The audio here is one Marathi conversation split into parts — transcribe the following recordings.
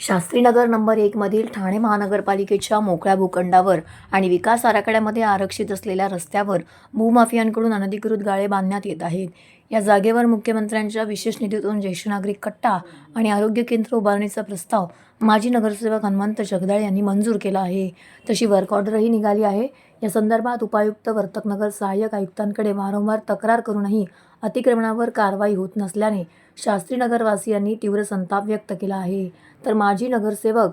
शास्त्रीनगर नंबर 1 मधील ठाणे महानगरपालिकेच्या मोकळ्या भूखंडावर आणि विकास आराखड्यामध्ये आरक्षित असलेल्या रस्त्यावर भूमाफियांकडून अनधिकृत गाळे बांधण्यात येत आहेत। या जागेवर मुख्यमंत्र्यांच्या विशेष निधीतून ज्येष्ठ नागरिक कट्टा आणि आरोग्य केंद्र उभारणीचा प्रस्ताव माजी नगरसेवक हनुमंत जगदाळे यांनी मंजूर केला आहे। तशी वर्क ऑर्डरही निघाली आहे। या संदर्भात उपायुक्त वर्तकनगर सहाय्यक आयुक्तांकडे वारंवार तक्रार करूनही अतिक्रमणावर कारवाई होत नसल्याने शास्त्रीनगरवासियांनी तीव्र संताप व्यक्त केला आहे। तर माजी नगरसेवक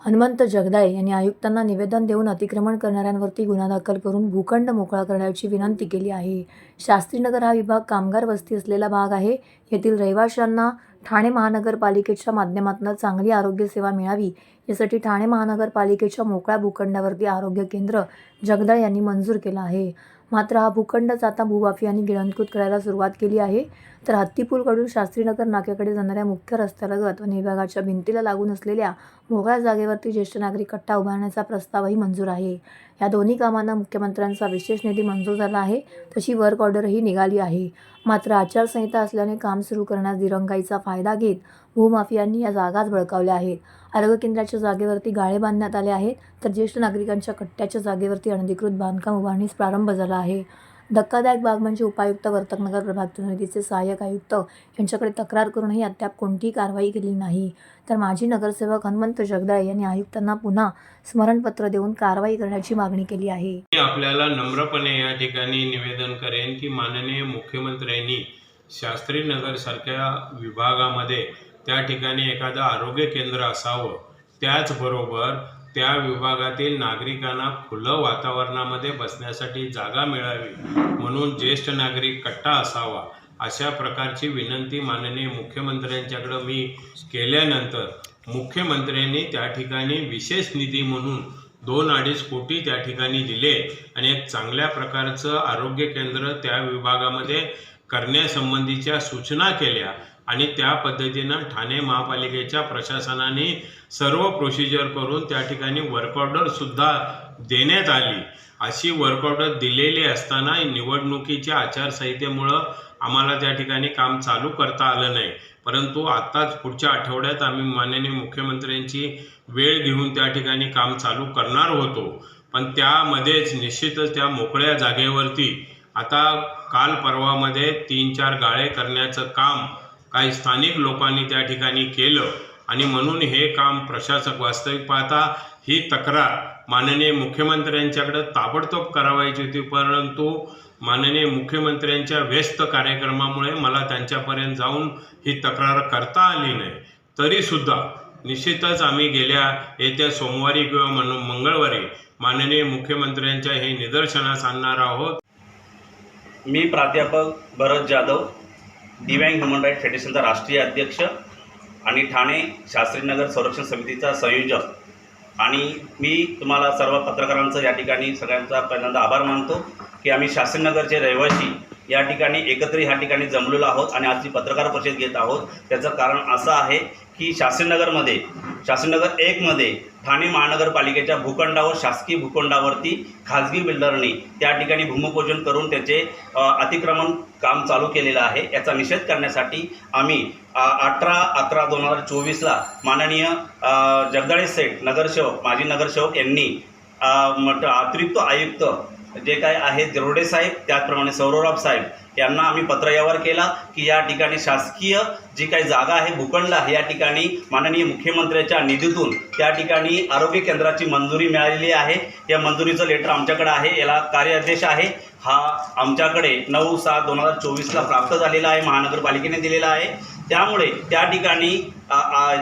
हनुमंत जगदाळे यांनी आयुक्तांना निवेदन देऊन अतिक्रमण करणाऱ्यांवरती गुन्हा दाखल करून भूखंड मोकळा करण्याची विनंती केली आहे। शास्त्रीनगर हा विभाग कामगार वस्ती असलेला भाग आहे। येथील रहिवाशांना ठाणे महानगरपालिकेच्या माध्यमातून चांगली आरोग्य सेवा मिळावी यासाठी ठाणे महानगरपालिकेच्या मोकळ्या भूखंडावरती आरोग्य केंद्र जगदाळे यांनी मंजूर केला आहे। मात्र हा भूखंडच आता भूमाफियांनी गिळंकृत करायला सुरुवात केली आहे। तर हत्तीपूलकडून शास्त्रीनगर नाक्याकडे जाणाऱ्या मुख्य रस्त्यालगत वन विभागाच्या भिंतीला लागून असलेल्या मोकळ्या जागेवरती ज्येष्ठ नागरिक कट्टा उभारण्याचा प्रस्तावही मंजूर आहे। या दोन्ही कामांना मुख्यमंत्र्यांचा विशेष निधी मंजूर झाला आहे। तशी वर्क ऑर्डरही निघाली आहे। मात्र आचारसंहिता असल्याने काम सुरू करण्यास दिरंगाईचा फायदा घेत भूमाफियांनी या जागाच बळकावल्या आहेत। आरोग्य केंद्राच्या जागेवरती गाळे बांधण्यात आले आहेत, तर ज्येष्ठ नागरिकांच्या कट्ट्याच्या जागेवरती अनधिकृत बांधकाम उभारणीस प्रारंभ झाला आहे। धक्कादायक बाब म्हणजे उपायुक्त वर्तकनगर प्रभाग निधीचे सहाय्यक आयुक्त यांच्याकडे तक्रार करूनही अद्याप कोणतीही कारवाई केली नाही। तर माजी नगरसेवक हनुमंत जगदाळे यांनी आयुक्तांना पुन्हा स्मरणपत्र देऊन कारवाई करण्याची मागणी केली आहे। मी आपल्याला नम्रपणे या ठिकाणी निवेदन करेन की माननीय मुख्यमंत्र्यांनी शास्त्रीनगर सारख्या विभागामध्ये त्या ठिकाणी एखादं आरोग्य केंद्र असावं, त्याचबरोबर त्या विभागातील नागरिकांना खुलं वातावरणामध्ये बसण्यासाठी जागा मिळावी म्हणून ज्येष्ठ नागरिक कट्टा असावा, अशा प्रकारची विनंती माननीय मुख्यमंत्र्यांच्याकडे मी केल्यानंतर मुख्यमंत्र्यांनी त्या ठिकाणी विशेष निधी म्हणून 2-2.5 कोटी त्या ठिकाणी दिले आणि एक चांगल्या प्रकारचं आरोग्य केंद्र त्या विभागामध्ये करण्यासंबंधीच्या सूचना केल्या आणि त्या पद्धतीनं ठाणे महापालिकेच्या प्रशासनाने सर्व प्रोसिजर करून त्या ठिकाणी वर्क ऑर्डरसुद्धा देण्यात आली। अशी वर्क ऑर्डर दिलेली असताना निवडणुकीच्या आचारसंहितेमुळं आम्हाला त्या ठिकाणी काम चालू करता आलं नाही, परंतु आत्ताच पुढच्या आठवड्यात आम्ही माननीय मुख्यमंत्र्यांची वेळ घेऊन त्या ठिकाणी काम चालू करणार होतो। पण त्यामध्येच निश्चितच त्या मोकळ्या जागेवरती आता काल परवामध्ये 3-4 गाळे करण्याचं काम काही स्थानिक लोकांनी त्या ठिकाणी केलं आणि म्हणून हे काम प्रशासक वास्तविक पाहता ही तक्रार माननीय मुख्यमंत्र्यांच्याकडे ताबडतोब करावायची होती, परंतु माननीय मुख्यमंत्र्यांच्या व्यस्त कार्यक्रमामुळे मला त्यांच्यापर्यंत जाऊन ही तक्रार करता आली नाही। तरीसुद्धा निश्चितच आम्ही येत्या सोमवारी किंवा मंगळवारी माननीय मुख्यमंत्र्यांच्या हे निदर्शनास आणणार आहोत। मी प्राध्यापक भरत जाधव, दिव्यांग ह्युमन राईट फेडरेशनचा राष्ट्रीय अध्यक्ष आणि ठाणे शास्त्रीनगर संरक्षण समितीचा संयोजक आणि मी तुम्हाला सर्व पत्रकारांचं या ठिकाणी सगळ्यांचा पहिल्यांदा आभार मानतो की आम्ही शास्त्रीनगरचे रहिवासी या ठिकाणी एकत्र ह्या ठिकाणी जमलेलो आहोत आणि आजची पत्रकार परिषद घेत आहोत। त्याचं कारण असं आहे की शास्त्रीनगर 1 मध्ये ठाणे महानगरपालिकेच्या भूखंडावर, शासकीय भूखंडावरती खाजगी बिल्डरनी त्या ठिकाणी भूमिपूजन करून त्याचे अतिक्रमण काम चालू केलेलं आहे। याचा निषेध करण्यासाठी आम्ही 18/11/2024ला माननीय जगदाळे सेठ नगरसेवक, माजी नगरसेवक यांनी अतिरिक्त आयुक्त जे काय आहेत देरोडे साहेब, त्याचप्रमाणे सौरवराव साहेब यांना आम्ही पत्र यावर केला की या ठिकाणी शासकीय जी काही जागा आहे, भूखंड आहे, या ठिकाणी माननीय मुख्यमंत्र्यांच्या निधीतून त्या ठिकाणी आरोग्य केंद्राची मंजुरी मिळालेली आहे। या मंजुरीचं लेटर आमच्याकडे आहे, याला कार्यादेश आहे, हा आमच्याकडे 9/7/2024ला प्राप्त झालेला आहे, महानगरपालिकेने दिलेला आहे। त्यामुळे त्या ठिकाणी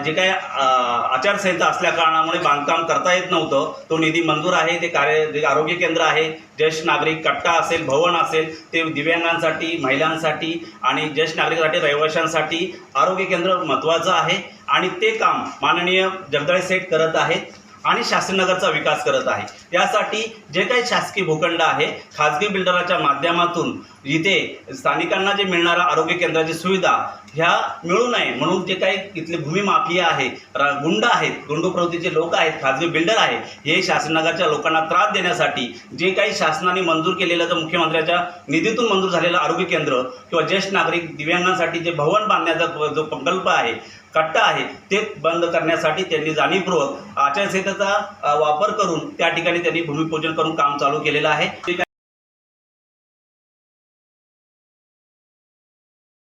जे काही आचारसंहिता असल्या कारणामुळे बांधकाम करता येत नव्हतं, तो निधी मंजूर आहे। जे आरोग्य केंद्र आहे, ज्येष्ठ नागरिक कट्टा असेल, भवन असेल, ते दिव्यांगांसाठी, महिलांसाठी आणि ज्येष्ठ नागरिकांसाठी, रहिवाशांसाठी आरोग्य केंद्र महत्त्वाचं आहे आणि ते काम माननीय जगदाळे सेठ करत आहेत आणि शास्त्रीनगरचा विकास करत आहे। यासाठी जे काही शासकीय भूखंड आहे, खाजगी बिल्डराच्या माध्यमातून इथे स्थानिकांना जे मिळणारा आरोग्य केंद्राची सुविधा ह्या मिळू नये म्हणून जे काही इथले भूमी माफिया आहे, गुंड आहेत, गुंड प्रवृत्तीचे लोक आहेत, खाजगी बिल्डर आहे, हे शासनाच्या लोकांना त्रास देण्यासाठी जे काही शासनाने मंजूर केलेलं, तर मुख्यमंत्र्यांच्या निधीतून मंजूर झालेलं आरोग्य केंद्र किंवा ज्येष्ठ नागरिक दिव्यांगांसाठी जे भवन बांधण्याचा जो प्रकल्प आहे, कट्टा आहे ते बंद करण्यासाठी त्यांनी जाणीवपूर्वक आचारसंहितेचा वापर करून त्या ठिकाणी त्यांनी भूमिपूजन करून काम चालू केलेलं आहे.